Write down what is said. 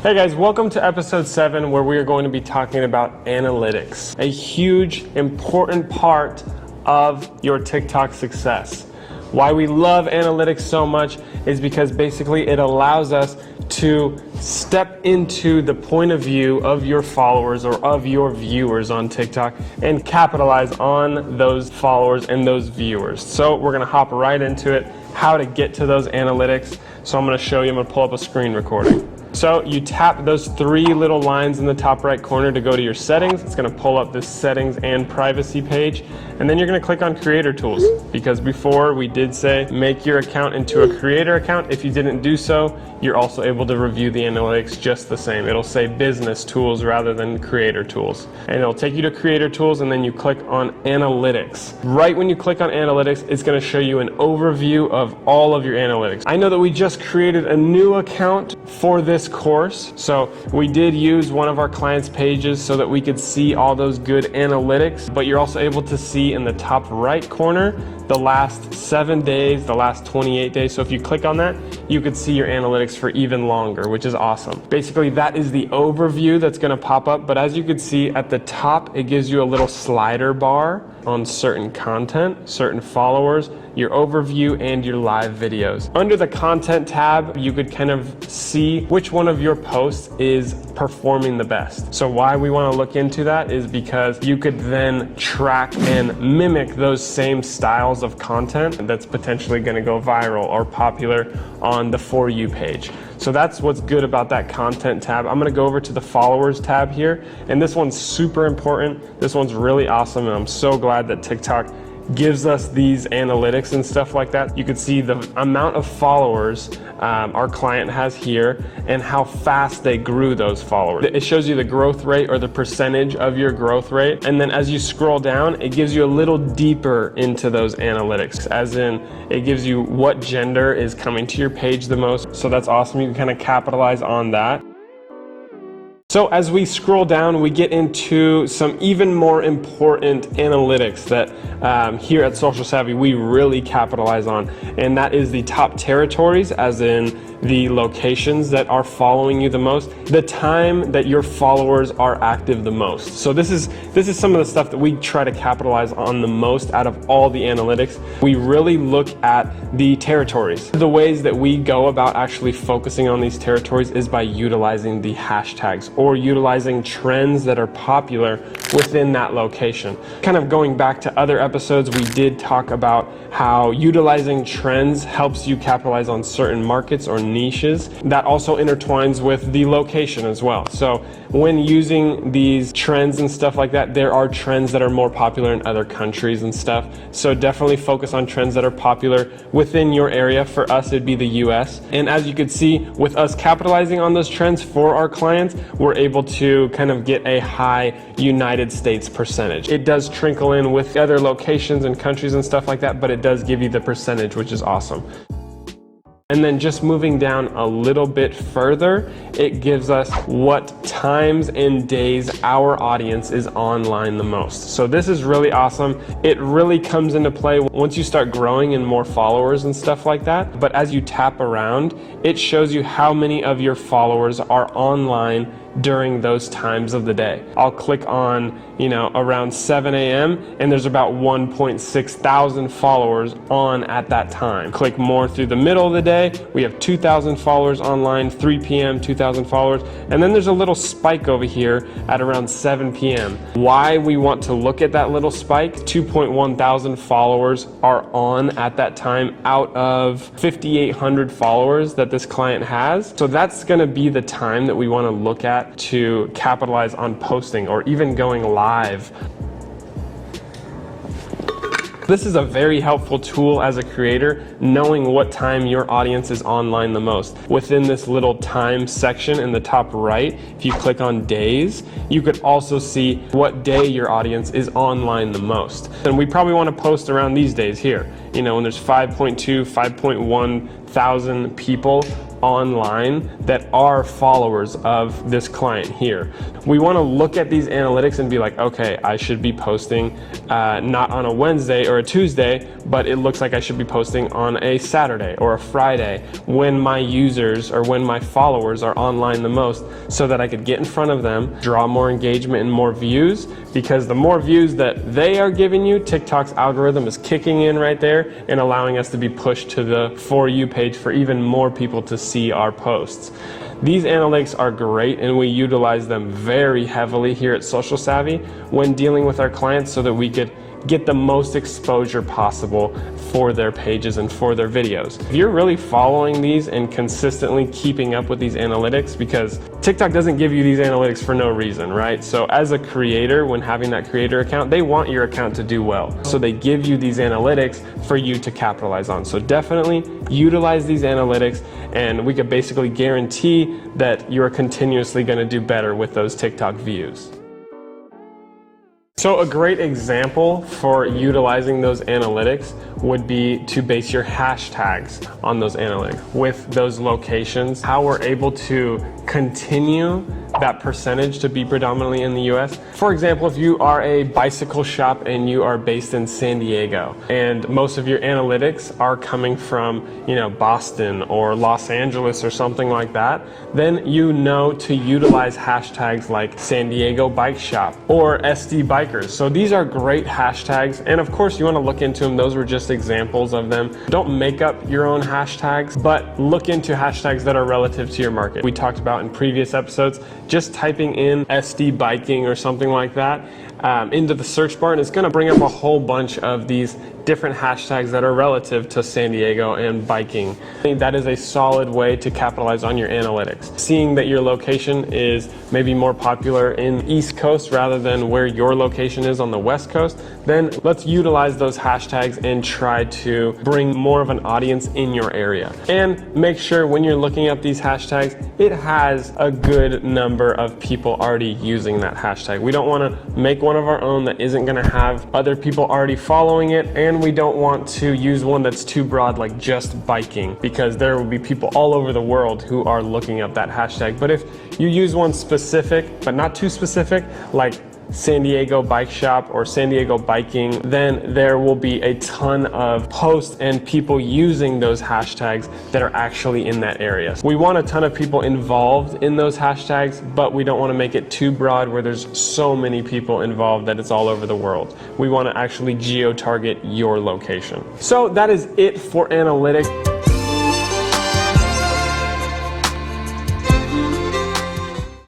Hey guys, welcome to episode 7 where we are going to be talking about analytics, a huge, important part of your TikTok success. Why we love analytics so much is because basically it allows us to step into the point of view of your followers or of your viewers on TikTok and capitalize on those followers and those viewers. So we're gonna hop right into it, how to get to those analytics. So I'm gonna show you, I'm gonna pull up a screen recording. So you tap those 3 little lines in the top right corner to go to your settings. It's gonna pull up this settings and privacy page. And then you're gonna click on creator tools, because before we did say make your account into a creator account. If you didn't do so, you're also able to review the analytics just the same. It'll say business tools rather than creator tools. And it'll take you to creator tools and then you click on analytics. Right when you click on analytics, it's gonna show you an overview of all of your analytics. I know that we just created a new account for this course. So we did use one of our clients' pages so that we could see all those good analytics, but you're also able to see in the top right corner the last 7 days, the last 28 days. So if you click on that, you could see your analytics for even longer, which is awesome. Basically, that is the overview that's gonna pop up. But as you can see at the top, it gives you a little slider bar on certain content, certain followers, your overview, and your live videos. Under the content tab, you could kind of see which one of your posts is performing the best. So why we wanna look into that is because you could then track and mimic those same styles of content that's potentially gonna go viral or popular on the For You page. So that's what's good about that content tab. I'm gonna go over to the followers tab here, and this one's super important. This one's really awesome, and I'm so glad that TikTok gives us these analytics and stuff like that. You can see the amount of followers our client has here and how fast they grew those followers. It shows you the growth rate or the percentage of your growth rate. And then as you scroll down, it gives you a little deeper into those analytics, as in it gives you what gender is coming to your page the most. So that's awesome. You can kind of capitalize on that. So as we scroll down, we get into some even more important analytics that here at Social Savvy we really capitalize on, and that is the top territories, as in the locations that are following you the most, the time that your followers are active the most. So this is some of the stuff that we try to capitalize on the most out of all the analytics. We really look at the territories. The ways that we go about actually focusing on these territories is by utilizing the hashtags or utilizing trends that are popular within that location. Kind of going back to other episodes, we did talk about how utilizing trends helps you capitalize on certain markets or niches. That also intertwines with the location as well. So when using these trends and stuff like that, there are trends that are more popular in other countries and stuff. So definitely focus on trends that are popular within your area. For us, it'd be the US. And as you can see, with us capitalizing on those trends for our clients, we're able to kind of get a high United States percentage. It does trickle in with other locations and countries and stuff like that, but it does give you the percentage, which is awesome. And then just moving down a little bit further, it gives us what times and days our audience is online the most. So this is really awesome. It really comes into play once you start growing and more followers and stuff like that. But as you tap around, it shows you how many of your followers are online during those times of the day. I'll click on, around 7 a.m. and there's about 1.6 thousand followers on at that time. Click more through the middle of the day, we have 2,000 followers online, 3 p.m., 2,000 followers, and then there's a little spike over here at around 7 p.m. Why we want to look at that little spike? 2.1 thousand followers are on at that time out of 5,800 followers that this client has. So that's gonna be the time that we wanna look at to capitalize on posting or even going live. This is a very helpful tool as a creator, knowing what time your audience is online the most. Within this little time section in the top right, if you click on days, you could also see what day your audience is online the most. And we probably want to post around these days here, when there's 5.2, 5.1 thousand people online that are followers of this client here. We want to look at these analytics and be like, okay, I should be posting not on a Wednesday or a Tuesday, but it looks like I should be posting on a Saturday or a Friday when my users or when my followers are online the most, so that I could get in front of them, draw more engagement and more views, because the more views that they are giving you, TikTok's algorithm is kicking in right there and allowing us to be pushed to the For You page for even more people to see our posts. These analytics are great, and we utilize them very heavily here at Social Savvy when dealing with our clients so that we could get the most exposure possible for their pages and for their videos. If you're really following these and consistently keeping up with these analytics, because TikTok doesn't give you these analytics for no reason, right? So as a creator, when having that creator account, they want your account to do well. So they give you these analytics for you to capitalize on. So definitely utilize these analytics, and we could basically guarantee that you're continuously going to do better with those TikTok views. So a great example for utilizing those analytics would be to base your hashtags on those analytics with those locations, how we're able to continue that percentage to be predominantly in the US. For example, if you are a bicycle shop and you are based in San Diego and most of your analytics are coming from, Boston or Los Angeles or something like that, then you know to utilize hashtags like San Diego Bike Shop or SD Bikers. So these are great hashtags, and of course you want to look into them. Those were just examples of them. Don't make up your own hashtags, but look into hashtags that are relative to your market. We talked about in previous episodes, just typing in SD biking or something like that into the search bar, and it's going to bring up a whole bunch of these different hashtags that are relative to San Diego and biking. I think that is a solid way to capitalize on your analytics. Seeing that your location is maybe more popular in the East Coast rather than where your location is on the West Coast, then let's utilize those hashtags and try to bring more of an audience in your area. And make sure when you're looking at these hashtags, it has a good number of people already using that hashtag. We don't want to make one of our own that isn't going to have other people already following it, and we don't want to use one that's too broad like just biking, because there will be people all over the world who are looking up that hashtag. But if you use one specific but not too specific, like San Diego Bike Shop or San Diego Biking, then there will be a ton of posts and people using those hashtags that are actually in that area. We want a ton of people involved in those hashtags, but we don't want to make it too broad where there's so many people involved that it's all over the world. We want to actually geo-target your location. So that is it for analytics.